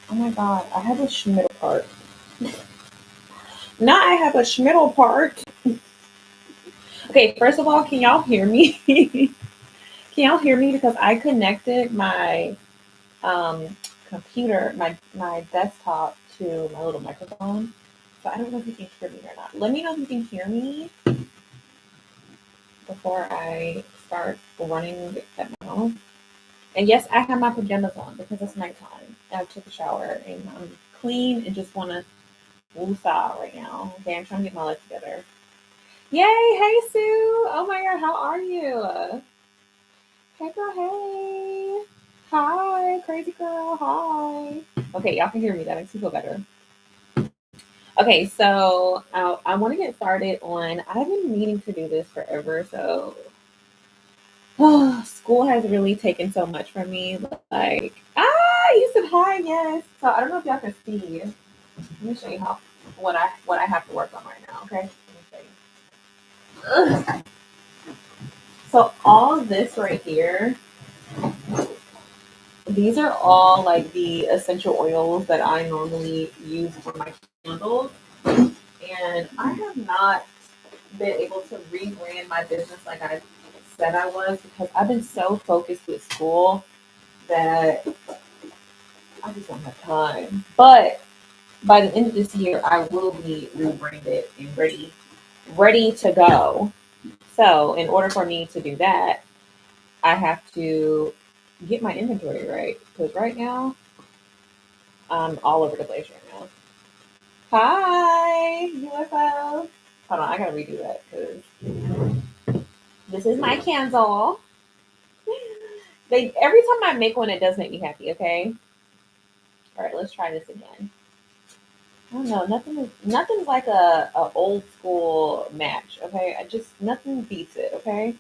Oh my god, I have a schmiddle part. Now I have a schmiddle part. Okay, first of all, can y'all hear me? Can y'all hear me? Because I connected my um, computer, my desktop to my little microphone. So I don't know if you can hear me or not. Let me know if you can hear me before I start running at my mouth. And yes, I have my pajamas on because it's nighttime. I took a shower and I'm clean and just want to woosah right now. Okay, I'm trying to get my life together. Yay! Hey Sue! Oh my god, how are you? Hey girl, hey! Hi, crazy girl, hi! Okay, y'all can hear me. That makes me feel better. Okay, so I want to get started on. I've been meaning to do this forever, so school has really taken so much from me. Like, you said hi, yes. So I don't know if y'all can see. Let me show you how what I have to work on right now. Okay, let me show you. Ugh. So all of this right here, these are all like the essential oils that I normally use for my candles, and I have not been able to rebrand my business like I said I was because I've been so focused with school that I just don't have time. But by the end of this year, I will be rebranded and ready to go. So, in order for me to do that, I have to get my inventory right because right now I'm all over the place right now. Hi, UFO. Hold on, I gotta redo that because this is my candle. They every time I make one, it does make me happy. Okay, all right, let's try this again. I don't know. Nothing's like a old school match. Okay, I just nothing beats it. Okay,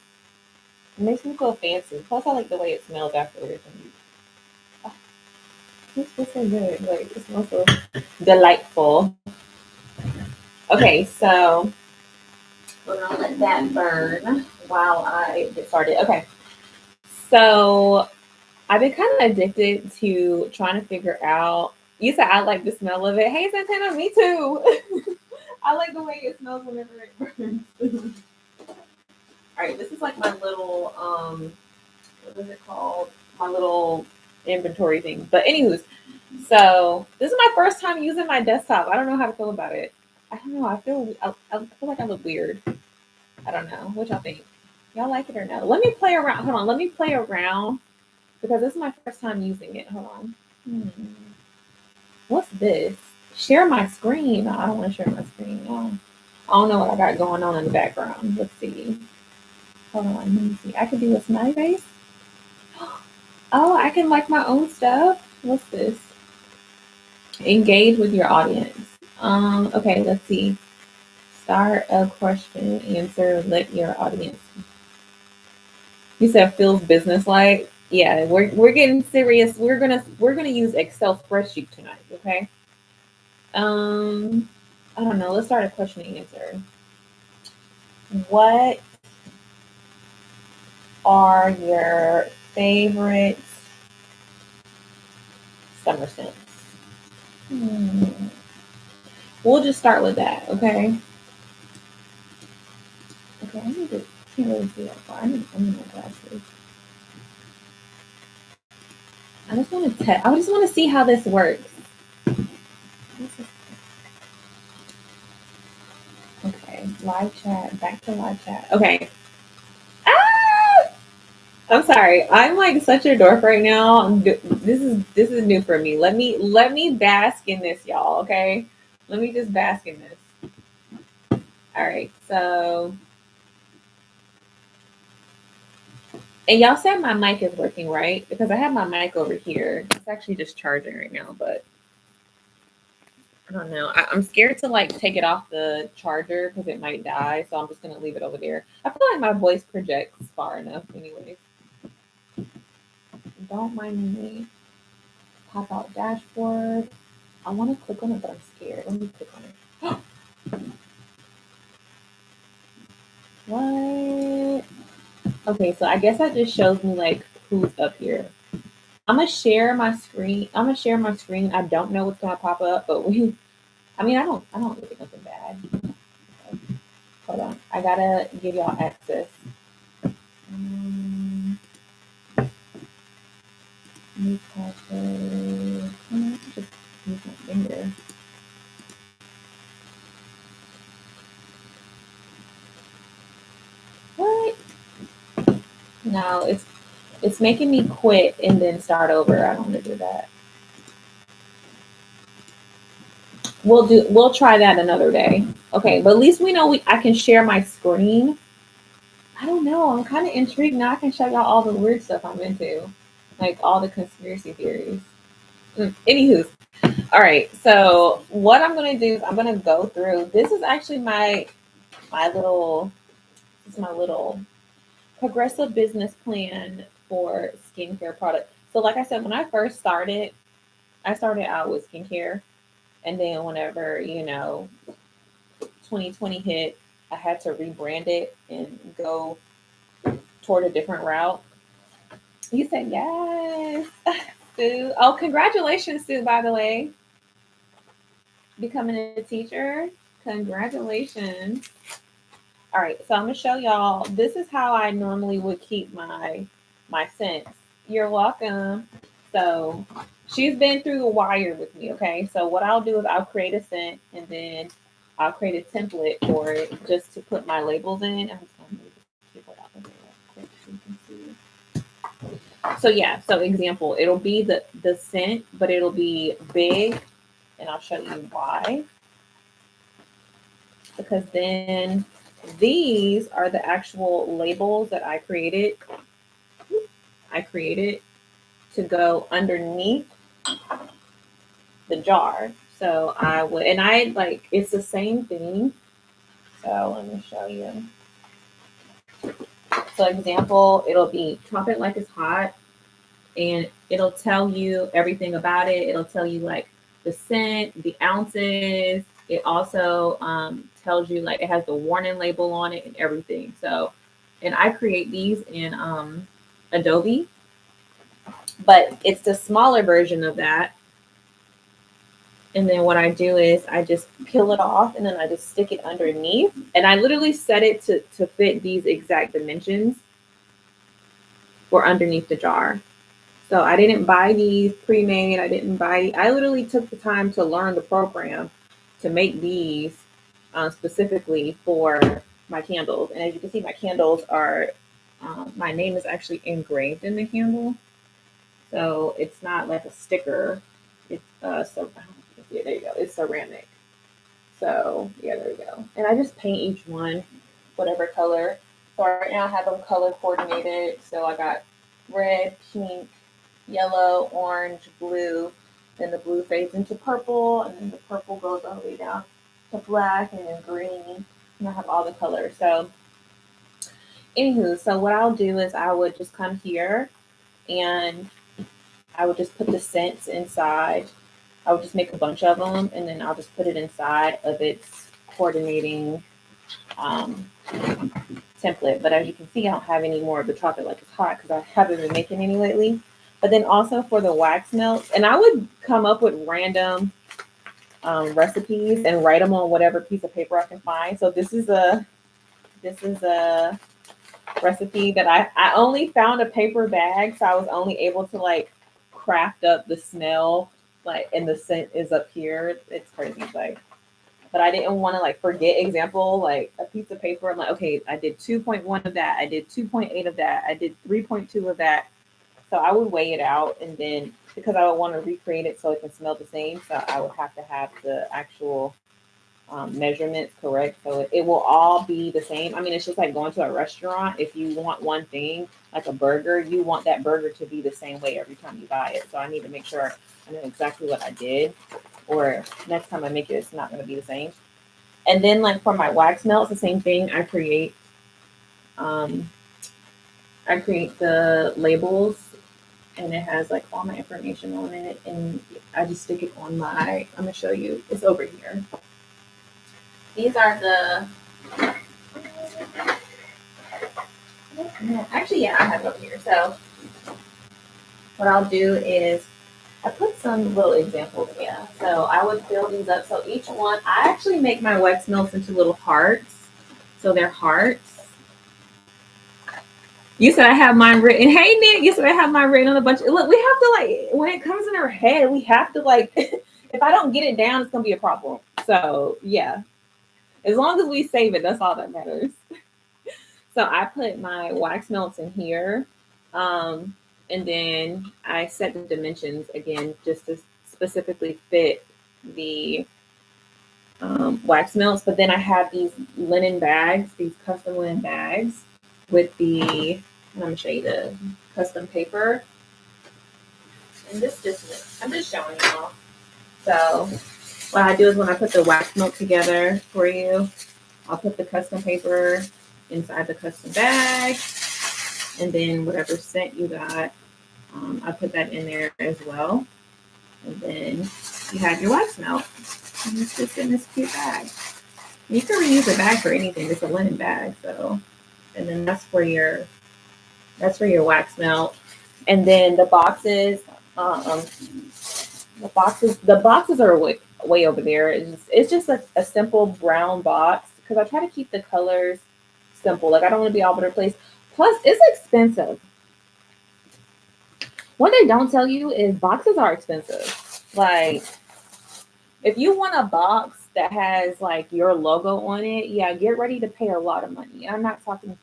it makes me feel fancy. Plus, I like the way it smells afterwards. And, it smells so good. Like it smells so delightful. Okay, so we're gonna let that burn while I get started. Okay, so I've been kind of addicted to trying to figure out. You said I like the smell of it. Hey, Santana, me too. I like the way it smells whenever it burns. All right, this is like my little what is it called? My little inventory thing. But anywho's, so this is my first time using my desktop. I don't know how to feel about it. I don't know. I feel like I look weird. I don't know. What y'all think? Y'all like it or no? Let me play around. Hold on. Let me play around because this is my first time using it. Hold on. What's this? Share my screen. No, I don't want to share my screen. No. I don't know what I got going on in the background. Let's see. Hold on. Let me see. I could do a smiley face. Oh, I can like my own stuff. What's this? Engage with your audience. Okay, let's see. Start a question, answer, let your audience. You said feels business like. Yeah, we're getting serious. We're gonna use Excel spreadsheet tonight, okay? Um I don't know. Let's start a question and answer. What are your favorite summer scents? Hmm. We'll just start with that, okay? Okay, I need to can't really see that far. I need my glasses. I just want to see how this works. Okay, live chat. Back to live chat. Okay. Ah! I'm sorry. I'm like such a dork right now. This is new for me. Let me bask in this, y'all. Okay. Let me just bask in this. All right. So, and y'all said my mic is working, right? Because I have my mic over here. It's actually just charging right now, but I don't know. I'm scared to like take it off the charger because it might die. So I'm just gonna leave it over there. I feel like my voice projects far enough, anyway. Don't mind me. Pop out dashboard. I want to click on it, but I'm scared. Let me click on it. What? Okay, so I guess that just shows me like who's up here. I'm gonna share my screen. I'm gonna share my screen. I don't know what's gonna pop up, but I mean, I don't really think nothing bad. Okay, hold on. I gotta give y'all access. Um, new password. Just use my finger. What? No, it's making me quit and then start over. I don't want to do that. We'll try that another day. Okay, but at least we know I can share my screen. I don't know. I'm kind of intrigued now. I can show y'all all the weird stuff I'm into, like all the conspiracy theories. Anywho, all right. So what I'm gonna do is I'm gonna go through. This is actually my little this is my little progressive business plan for skincare products. So like I said, when I first started, I started out with skincare, and then whenever 2020 hit, I had to rebrand it and go toward a different route. You said yes, Sue. Oh, congratulations, Sue, by the way, becoming a teacher. Congratulations. All right, so I'm gonna show y'all. This is how I normally would keep my scents. You're welcome. So she's been through the wire with me. Okay, so what I'll do is I'll create a scent and then I'll create a template for it just to put my labels in. I'm just gonna move this keyboard out of the way real quick so you can see. So yeah, so example, it'll be the scent, but it'll be big, and I'll show you why. Because then these are the actual labels that I created. I created to go underneath the jar. So I would, and I like it's the same thing. So let me show you. So example, it'll be drop it like it's hot, and it'll tell you everything about it. It'll tell you like the scent, the ounces. It also tells you like it has the warning label on it and everything. So, and I create these in Adobe, but it's the smaller version of that. And then what I do is I just peel it off and then I just stick it underneath. And I literally set it to fit these exact dimensions for underneath the jar. So I didn't buy these pre-made. I literally took the time to learn the program to make these specifically for my candles. And as you can see, my candles are, my name is actually engraved in the candle. So it's not like a sticker. It's, so, yeah, there you go. It's ceramic. So yeah, there we go. And I just paint each one whatever color. So right now I have them color coordinated. So I got red, pink, yellow, orange, blue. Then the blue fades into purple, and then the purple goes all the way down to black, and then green. And I have all the colors. So, anywho, so what I'll do is I would just come here and I would just put the scents inside. I would just make a bunch of them, and then I'll just put it inside of its coordinating template. But as you can see, I don't have any more of the chocolate like it's hot because I haven't been making any lately. But then also for the wax melts, and I would come up with random recipes and write them on whatever piece of paper I can find. So this is a recipe that I only found a paper bag, so I was only able to like craft up the smell, like, and the scent is up here. It's crazy, like, but I didn't want to like forget. Example, like a piece of paper. I'm like, okay, I did 2.1 of that. I did 2.8 of that. I did 3.2 of that. So I would weigh it out, and then because I would want to recreate it so it can smell the same, so I would have to have the actual measurements correct. So it will all be the same. I mean, it's just like going to a restaurant. If you want one thing, like a burger, you want that burger to be the same way every time you buy it. So I need to make sure I know exactly what I did, or next time I make it, it's not going to be the same. And then like for my wax melts, the same thing. Um, I create the labels, and it has like all my information on it, and I just stick it on my. I'm gonna show you. It's over here. These are the. Actually, yeah, I have it over here. So what I'll do is I put some little examples here. So I would fill these up. So each one, I actually make my wax melts into little hearts. So they're hearts. You said I have mine written. Hey Nick, you said I have mine written on a bunch. Look, we have to like when it comes in our head, we have to like if I don't get it down, it's gonna be a problem. So yeah. As long as we save it, that's all that matters. So I put my wax melts in here. And then I set the dimensions again just to specifically fit the wax melts. But then I have these linen bags, these custom linen bags with the, I'm going to show you the custom paper. And I'm just showing y'all. So what I do is when I put the wax melt together for you, I'll put the custom paper inside the custom bag. And then whatever scent you got, I put that in there as well. And then you have your wax melt. And it's just in this cute bag. You can reuse the bag for anything. It's a linen bag, so. And then that's for your wax melt. And then the boxes, the boxes are way over there. It's just a simple brown box because I try to keep the colors simple. Like I don't want to be all over the place. Plus, it's expensive. What they don't tell you is boxes are expensive. Like, if you want a box that has like your logo on it, yeah, get ready to pay a lot of money. I'm not talking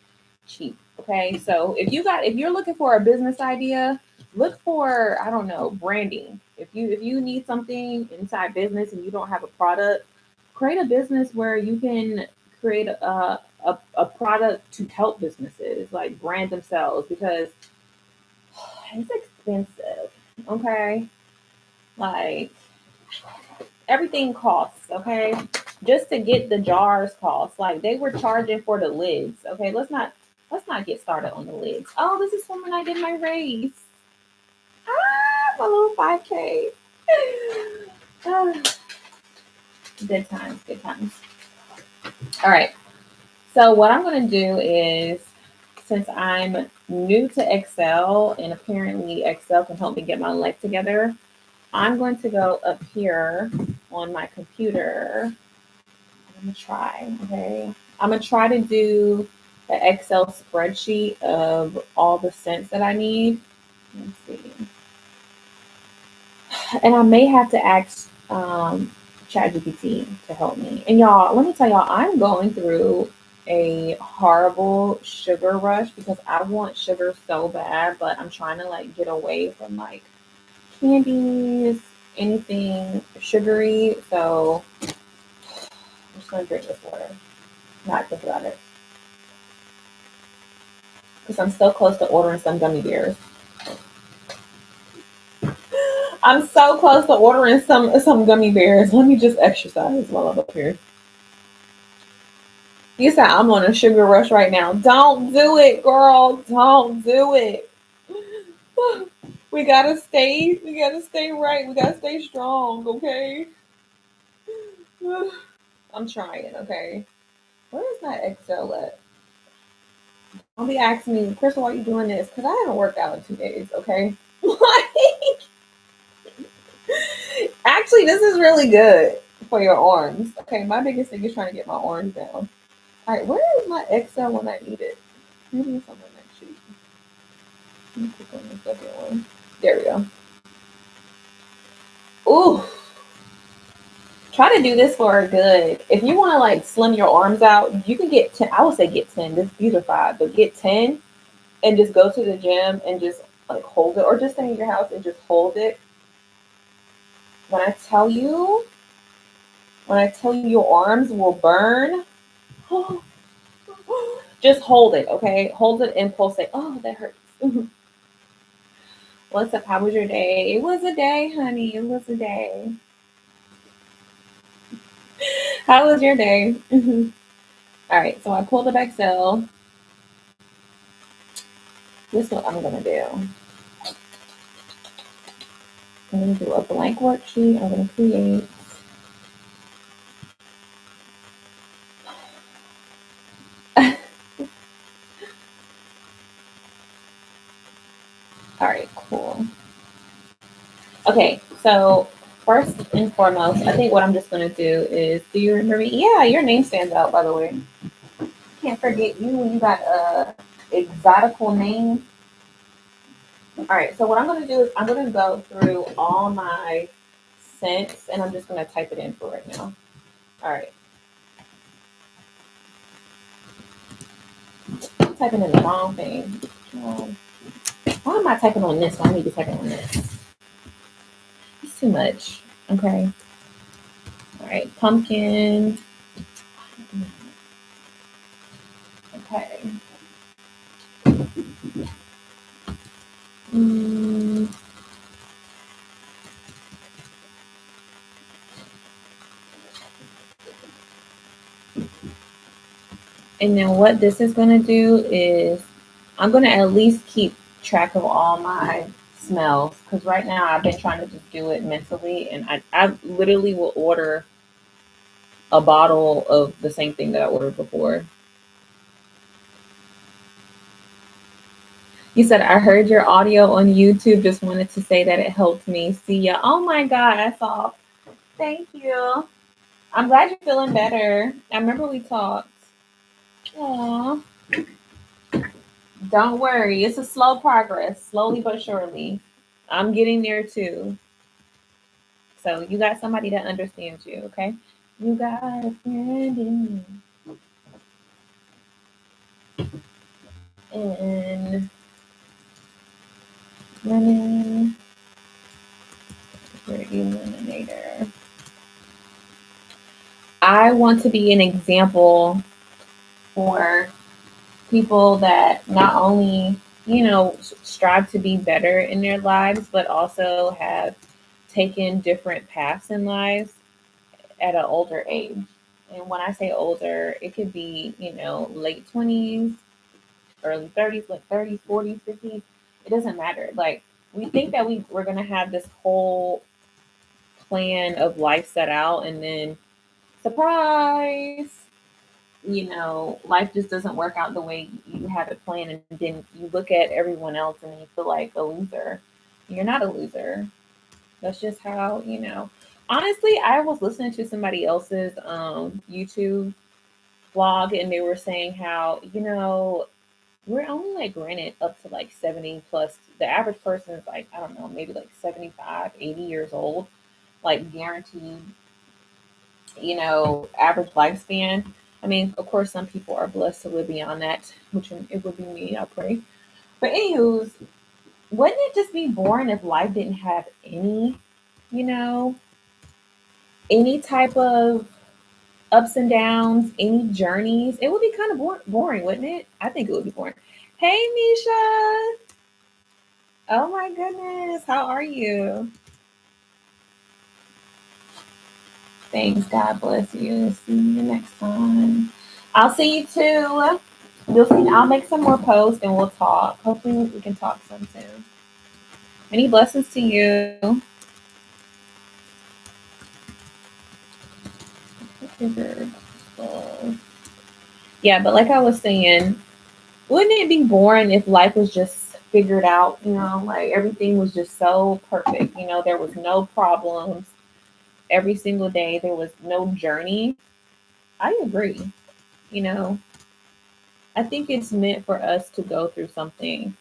cheap. Okay. So if you're looking for a business idea, look for, I don't know, branding. If you need something inside business and you don't have a product, create a business where you can create a product to help businesses like brand themselves because it's expensive. Okay. Like everything costs, okay? Just to get the jars costs. Like they were charging for the lids. Okay, let's not get started on the lids. Oh, this is from when I did my race. My little 5K. Good times, good times. All right. So what I'm gonna do is since I'm new to Excel and apparently Excel can help me get my life together, I'm going to go up here on my computer. I'm gonna try, okay? I'm gonna try to do the Excel spreadsheet of all the cents that I need. Let's see. And I may have to ask ChatGPT to help me. And y'all, let me tell y'all, I'm going through a horrible sugar rush because I want sugar so bad, but I'm trying to like get away from like candies, anything sugary. So I'm just gonna drink this water, not think about it. Because I'm so close to ordering some gummy bears. I'm so close to ordering some gummy bears. Let me just exercise while I'm up here. You said I'm on a sugar rush right now. Don't do it, girl. Don't do it. We gotta stay right. We gotta stay strong, okay? I'm trying, okay? Where is my Excel at? Don't be asking me, Crystal, why are you doing this? Because I haven't worked out in 2 days, okay? Actually, this is really good for your arms. Okay, my biggest thing is trying to get my arms down. All right, where is my Excel when I need it? Maybe it's on the next sheet. Let me click on the second one. There we go. Ooh. Try to do this for good. If you want to like slim your arms out, you can get 10. I would say get 10. These are 5, but get 10 and just go to the gym and just like hold it or just stay in your house and just hold it. When I tell you your arms will burn, just hold it, okay? Hold it and pulsate. Oh, that hurts. What's up? How was your day? It was a day, honey. It was a day. How was your day? All right, so I pulled up Excel. This is what I'm gonna do. I'm gonna do a blank worksheet. I'm gonna create. All right, cool. Okay, so first and foremost, I think what I'm just gonna do is, do you remember me? Yeah, your name stands out, by the way. Can't forget you when you got a exotical name. All right, so what I'm gonna do is I'm gonna go through all my scents and I'm just gonna type it in for right now. All right, I'm typing in the wrong thing. Um, why am I typing on this? I need to type on this. It's too much. Okay. All right, pumpkin. Okay. Mm, and then what this is gonna do is I'm gonna at least keep track of all my smells because right now I've been trying to just do it mentally, and I literally will order a bottle of the same thing that I ordered before. You said I heard your audio on YouTube. Just wanted to say that it helped me. See ya. Oh my god, that's all. Thank you. I'm glad you're feeling better. I remember we talked. Aw. Don't worry, it's a slow progress, slowly but surely. I'm getting there too. So you got somebody that understands you, okay? You got a friend in me. And lemon, where eliminator. I want to be an example for people that not only, strive to be better in their lives, but also have taken different paths in lives at an older age. And when I say older, it could be, late 20s, early 30s, like 30s, 40s, 50s. It doesn't matter. Like, we think that we're going to have this whole plan of life set out, and then surprise, life just doesn't work out the way you have it planned, and then you look at everyone else and you feel like a loser. You're not a loser. That's just how, Honestly, I was listening to somebody else's YouTube vlog, and they were saying how, we're only like granted up to like 70 plus. The average person is like, I don't know, maybe like 75, 80 years old, like guaranteed, average lifespan. I mean, of course, some people are blessed to live beyond that, which it would be me, I pray. But anywho's, wouldn't it just be boring if life didn't have you know, any type of ups and downs, any journeys? It would be kind of boring, wouldn't it? I think it would be boring. Hey, Misha. Oh my goodness. How are you? Thanks. God bless you. See you next time. I'll see you too. You'll see. I'll make some more posts and we'll talk. Hopefully, we can talk some soon. Many blessings to you. Yeah, but like I was saying, wouldn't it be boring if life was just figured out? Like everything was just so perfect. There was no problems every single day. There was no journey. I agree. You know, I think it's meant for us to go through something,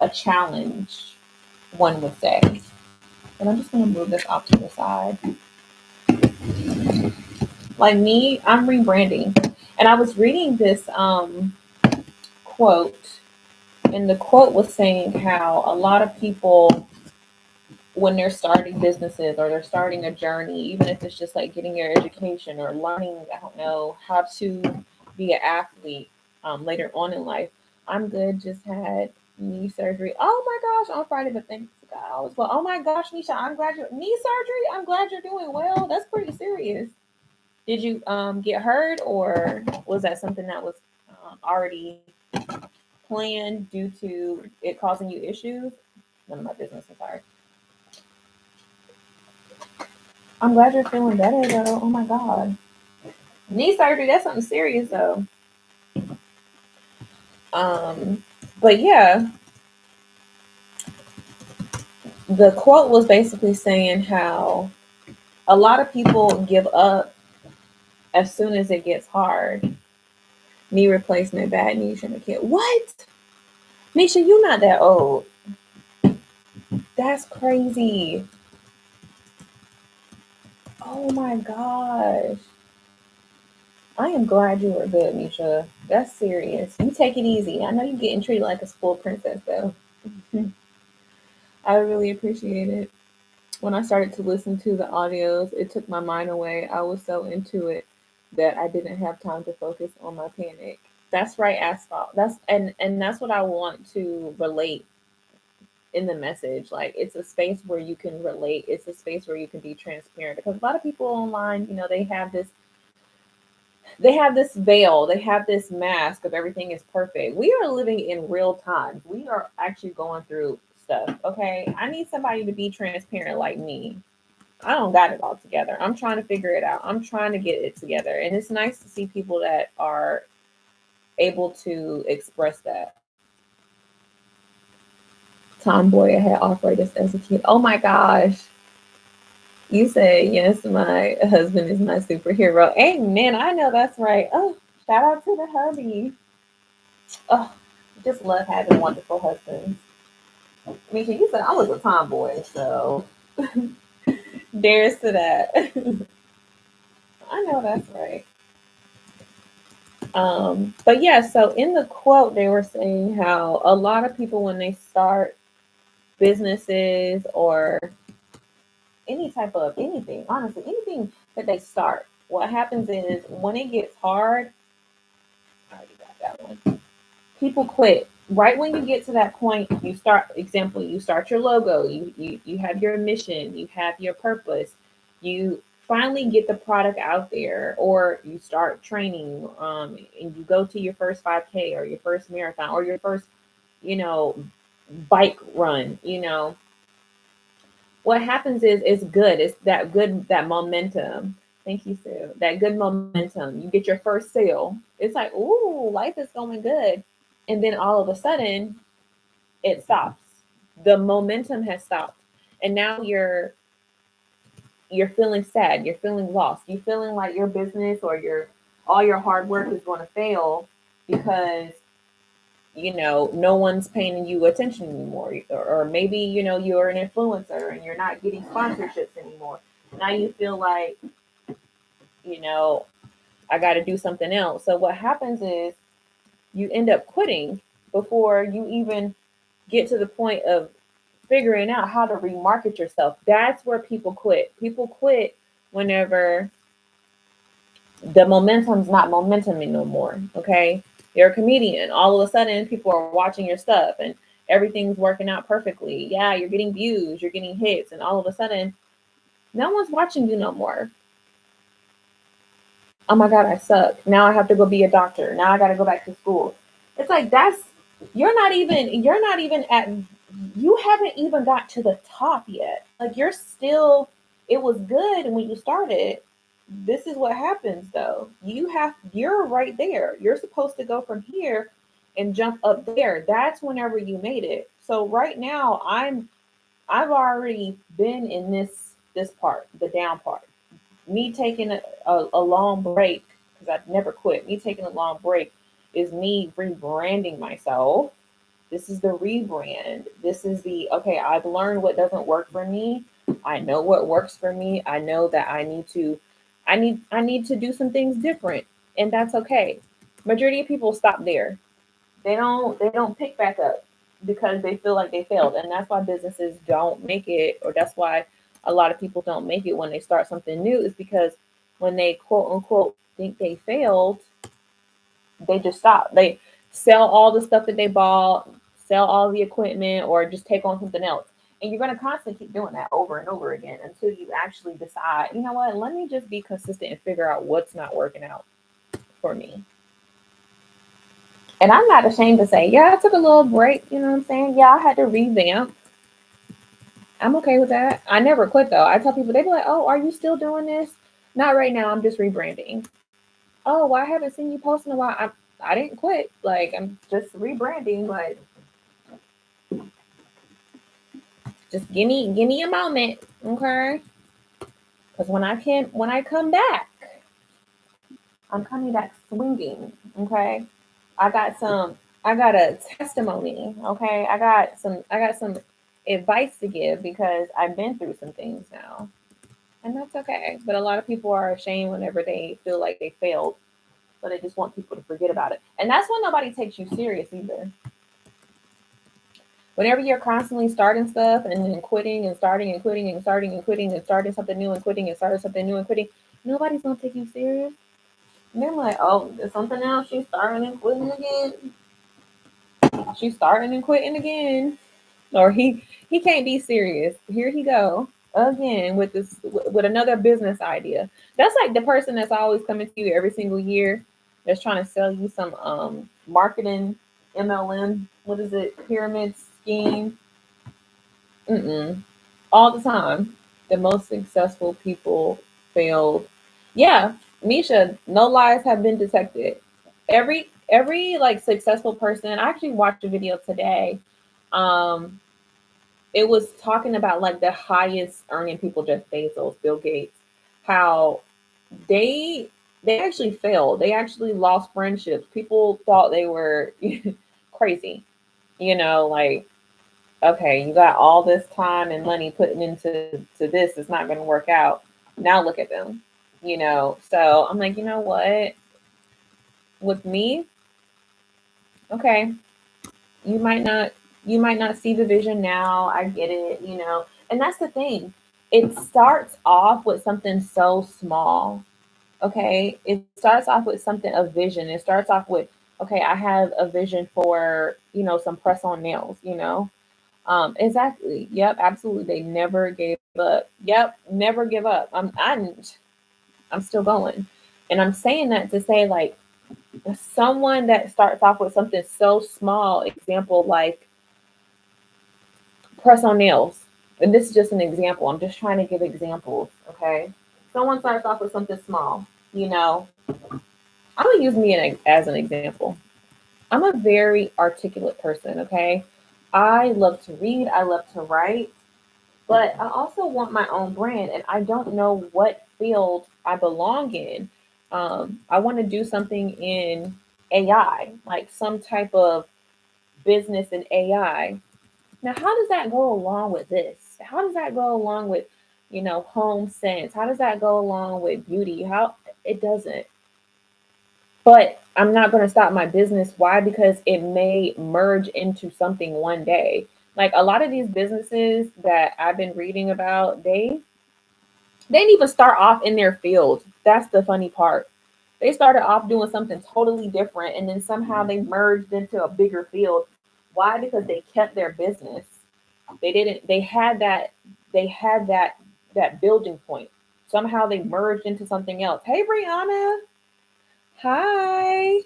a challenge, one would say. And I'm just going to move this off to the side. Like me, I'm rebranding. And I was reading this quote, and the quote was saying how a lot of people, when they're starting businesses or they're starting a journey, even if it's just like getting your education or learning, I don't know, how to be an athlete later on in life. I'm good, just had knee surgery. Oh my gosh, on Friday, but thanks to God, all was well. Oh my gosh, Nisha, I'm glad you're knee surgery. I'm glad you're doing well. That's pretty serious. Did you get hurt, or was that something that was already planned due to it causing you issues? None of my business. I'm sorry. I'm glad you're feeling better though. Oh my god. Knee surgery, that's something serious though. Um but yeah, the quote was basically saying how a lot of people give up as soon as it gets hard. Knee replacement, bad knees from a kid. What? Misha, you're not that old. That's crazy. Oh my gosh. I am glad you were good, Misha. That's serious. You take it easy. I know you're getting treated like a spoiled princess, though. I really appreciate it. When I started to listen to the audios, it took my mind away. I was so into it that I didn't have time to focus on my panic. That's right, asphalt. And that's what I want to relate in the message. Like it's a space where you can relate. It's a space where you can be transparent because a lot of people online, they have this veil, they have this mask of everything is perfect. We are living in real time. We are actually going through stuff. Okay. I need somebody to be transparent like me. I don't got it all together. I'm trying to figure it out. I'm trying to get it together. And it's nice to see people that are able to express that. Tomboy, I had arthritis as a kid. Oh my gosh. You say, yes, my husband is my superhero. Amen. I know that's right. Oh, shout out to the hubby. Oh, just love having wonderful husbands. Misha, you said I was a tomboy, so there's to that. I know that's right. But yeah, so in the quote, they were saying how a lot of people, when they start businesses or any type of anything, honestly, anything that they start, what happens is when it gets hard, I already got that one. People quit. Right when you get to that point, you start, example, you start your logo, you have your mission, you have your purpose, you finally get the product out there, or you start training, and you go to your first 5K or your first marathon or your first, you know, bike run, what happens is it's good. It's that good, that momentum. Thank you, Sue. That good momentum. You get your first sale. It's like, ooh, life is going good. And then all of a sudden it stops. The momentum has stopped. And now you're feeling sad, you're feeling lost, you're feeling like your business or your all your hard work is going to fail because no one's paying you attention anymore, or maybe you're an influencer and you're not getting sponsorships anymore. Now you feel like you know I got to do something else. So what happens is you end up quitting before you even get to the point of figuring out how to remarket yourself. That's where people quit. People quit whenever the momentum's not momentum no more. Okay. You're a comedian. All of a sudden people are watching your stuff and everything's working out perfectly. Yeah, you're getting views, you're getting hits, and all of a sudden no one's watching you no more. Oh my God, I suck. Now I have to go be a doctor. Now I gotta go back to school. It's like that's you're not even at you haven't even got to the top yet. Like you're still it was good when you started. This is what happens though. You're right there. You're supposed to go from here and jump up there. That's whenever you made it. So right now I've already been in this part, the down part. Me taking a long break, because I've never quit. Me taking a long break is me rebranding myself. This is the rebrand. This is the okay, I've learned what doesn't work for me. I know what works for me. I know that I need to do some things different. And that's okay. Majority of people stop there. They don't pick back up because they feel like they failed. And that's why businesses don't make it, or that's why a lot of people don't make it when they start something new, is because when they quote unquote think they failed, they just stop. They sell all the stuff that they bought, sell all the equipment, or just take on something else. And you're going to constantly keep doing that over and over again until you actually decide, you know what, let me just be consistent and figure out what's not working out for me. And I'm not ashamed to say, yeah, I took a little break. You know what I'm saying? Yeah, I had to revamp. I'm okay with that. I never quit though. I tell people, they be like, oh, are you still doing this? Not right now. I'm just rebranding. Oh, well, I haven't seen you post in a while. I didn't quit. Like, I'm just rebranding. Like, Just give me a moment, okay? Because when I come back, I'm coming back swinging, okay? I got some I got a testimony, okay? I got some advice to give because I've been through some things now. And that's okay. But a lot of people are ashamed whenever they feel like they failed. So they just want people to forget about it. And that's when nobody takes you serious either. Whenever you're constantly starting stuff and then quitting and starting and quitting and starting and quitting and starting something new and quitting and starting something new and quitting, nobody's gonna take you serious. And they're like, oh, there's something else. She's starting and quitting again. She's starting and quitting again. Or he can't be serious. Here he go again with this with another business idea. That's like the person that's always coming to you every single year that's trying to sell you some marketing MLM, what is it, pyramid scheme. Mm-mm. All the time. The most successful people failed. Yeah, Misha, no lies have been detected. Every like successful person. I actually watched a video today. Um, it was talking about like the highest earning people, Jeff Bezos, Bill Gates, how they they actually failed. They actually lost friendships. People thought they were crazy. Like, okay, you got all this time and money putting into this, it's not going to work out. Now look at them. So I'm like, you know what? With me, okay, you might not see the vision now. I get it. And that's the thing. It starts off with something so small. Okay, it starts off with something, a vision. It starts off with, okay, I have a vision for some press on nails. Exactly. Yep, absolutely. They never gave up. Yep, never give up. I'm still going. And I'm saying that to say, like, someone that starts off with something so small, example like press on nails. And this is just an example. I'm just trying to give examples, okay? Someone starts off with something small, I'm gonna use me as an example. I'm a very articulate person, okay? I love to read, I love to write, but I also want my own brand, and I don't know what field I belong in. I want to do something in AI, like some type of business in AI. Now, how does that go along with this? How does that go along with, home sense? How does that go along with beauty? How it doesn't. But I'm not going to stop my business. Why? Because it may merge into something one day. Like a lot of these businesses that I've been reading about, they didn't even start off in their field. That's the funny part. They started off doing something totally different and then somehow they merged into a bigger field. Why? Because they kept their business. They didn't they had that building point. Somehow they merged into something else. Hey Brianna. Hi.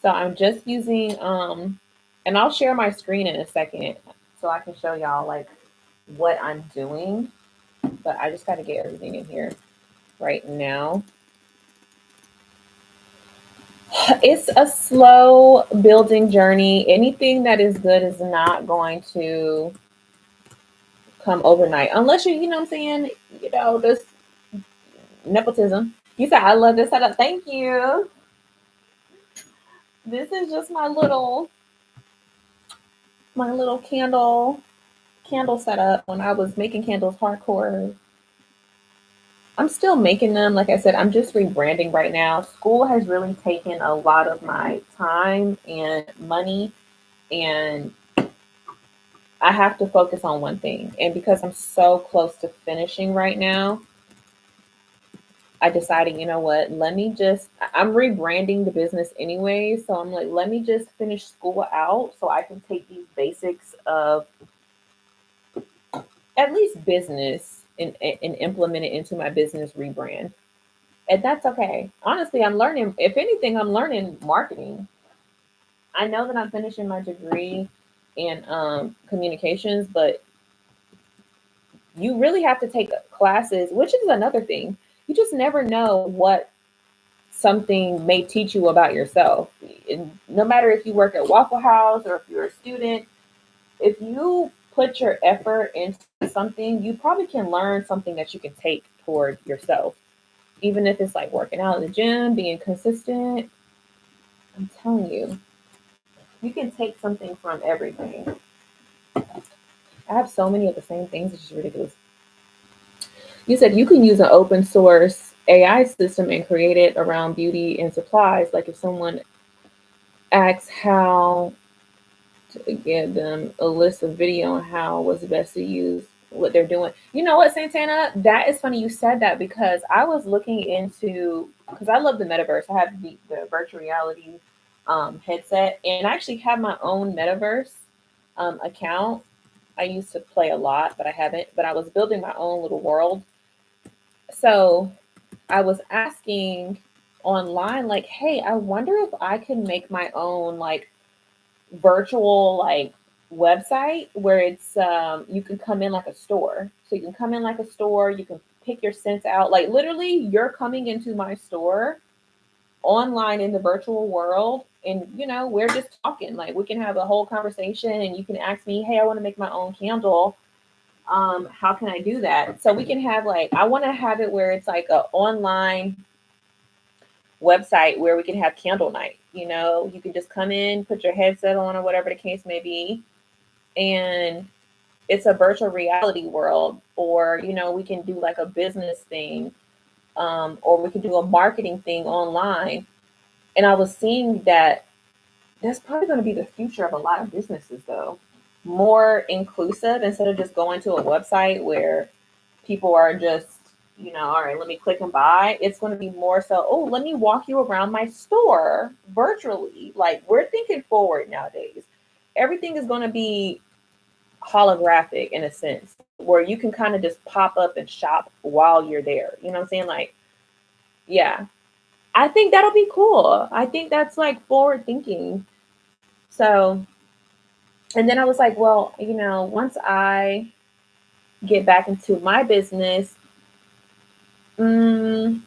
So I'm just using and I'll share my screen in a second so I can show y'all like what I'm doing. But I just gotta get everything in here right now. It's a slow building journey. Anything that is good is not going to come overnight. Unless you know what I'm saying, this nepotism. You said I love this setup. Thank you. This is just my little candle setup when I was making candles hardcore. I'm still making them. Like I said, I'm just rebranding right now. School has really taken a lot of my time and money, and I have to focus on one thing. And because I'm so close to finishing right now, I decided, you know what, I'm rebranding the business anyway. So I'm like, let me just finish school out so I can take these basics of at least business and implement it into my business rebrand. And that's okay. Honestly, I'm learning, if anything, I'm learning marketing. I know that I'm finishing my degree in communications, but you really have to take classes, which is another thing. You just never know what something may teach you about yourself. And no matter if you work at Waffle House or if you're a student, if you put your effort into something, you probably can learn something that you can take toward yourself. Even if it's like working out in the gym, being consistent, I'm telling you, you can take something from everything. I have so many of the same things, it's just ridiculous. You said you can use an open source AI system and create it around beauty and supplies. Like if someone asks how to give them a list of video on how was best to use what they're doing. You know what, Santana? That is funny you said that because I was looking into because I love the metaverse. I have the virtual reality headset, and I actually have my own metaverse account. I used to play a lot, but I haven't. But I was building my own little world. So I was asking online, like, hey, I wonder if I can make my own like virtual like website where it's you can come in like a store. So you can come in like a store, you can pick your scents out. Like literally you're coming into my store online in the virtual world and we're just talking. Like we can have a whole conversation and you can ask me, hey, I want to make my own candle. How can I do that? So we can have like I want to have it where it's like a online website where we can have candle night. You can just come in, put your headset on or whatever the case may be, and it's a virtual reality world. Or we can do like a business thing, or we can do a marketing thing online. And I was seeing that that's probably going to be the future of a lot of businesses, though. More inclusive instead of just going to a website where people are just, all right, let me click and buy. It's going to be more so, oh, let me walk you around my store virtually. Like we're thinking forward nowadays. Everything is going to be holographic in a sense where you can kind of just pop up and shop while you're there. You know what I'm saying? Like, yeah, I think that'll be cool. I think that's like forward thinking. So, and then I was like, well, once I get back into my business, mm,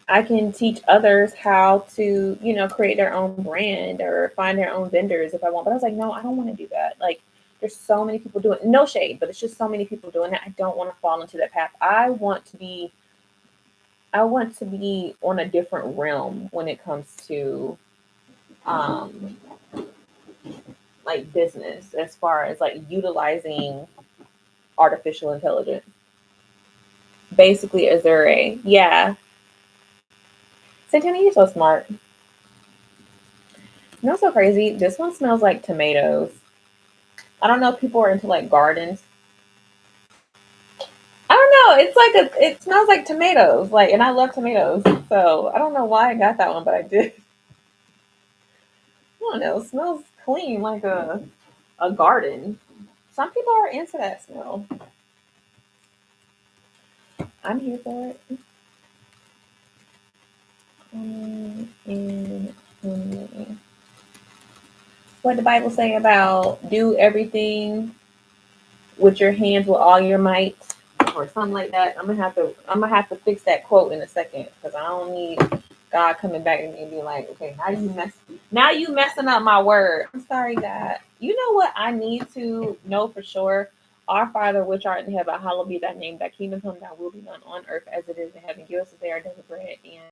I can teach others how to, create their own brand or find their own vendors if I want. But I was like, no, I don't want to do that. Like, there's so many people doing no shade, but it's just so many people doing it. I don't want to fall into that path. I want to be on a different realm when it comes to um like business as far as like utilizing artificial intelligence. Basically, as there a yeah. Santana, you're so smart. So crazy? This one smells like tomatoes. I don't know if people are into like gardens. I don't know. It smells like tomatoes. Like, and I love tomatoes. So I don't know why I got that one, but I did. I don't know. It smells clean, like a garden. Some people are into that smell. I'm here for it. And what the Bible say about do everything with your hands with all your might, or something like that. I'm gonna have to fix that quote in a second because I don't need God coming back at me and being like, okay, now you messing up my word. I'm sorry, God. You know what I need to know for sure? Our Father which art in heaven, hallowed be thy name, thy kingdom come, thy will be done on earth as it is in heaven. Give us today our daily bread and